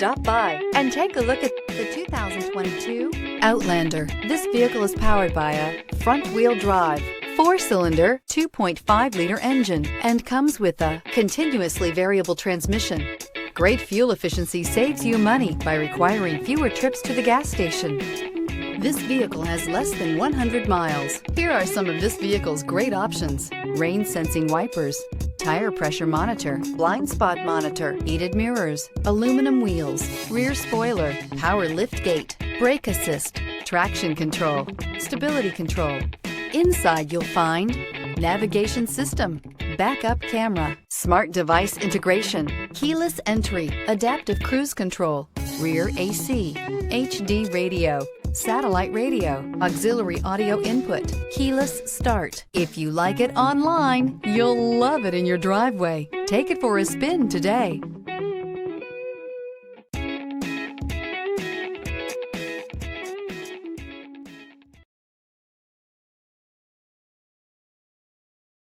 Stop by and take a look at the 2022 Outlander. This vehicle is powered by a front-wheel drive, 4-cylinder, 2.5-liter engine, and comes with a continuously variable transmission. Great fuel efficiency saves you money by requiring fewer trips to the gas station. This vehicle has less than 100 miles. Here are some of this vehicle's great options: rain-sensing wipers, tire pressure monitor, blind spot monitor, heated mirrors, aluminum wheels, rear spoiler, power liftgate, brake assist, traction control, stability control. Inside you'll find navigation system, backup camera, smart device integration, keyless entry, adaptive cruise control, rear AC, HD radio, satellite radio, auxiliary audio input, keyless start. If you like it online, you'll love it in your driveway. Take it for a spin today.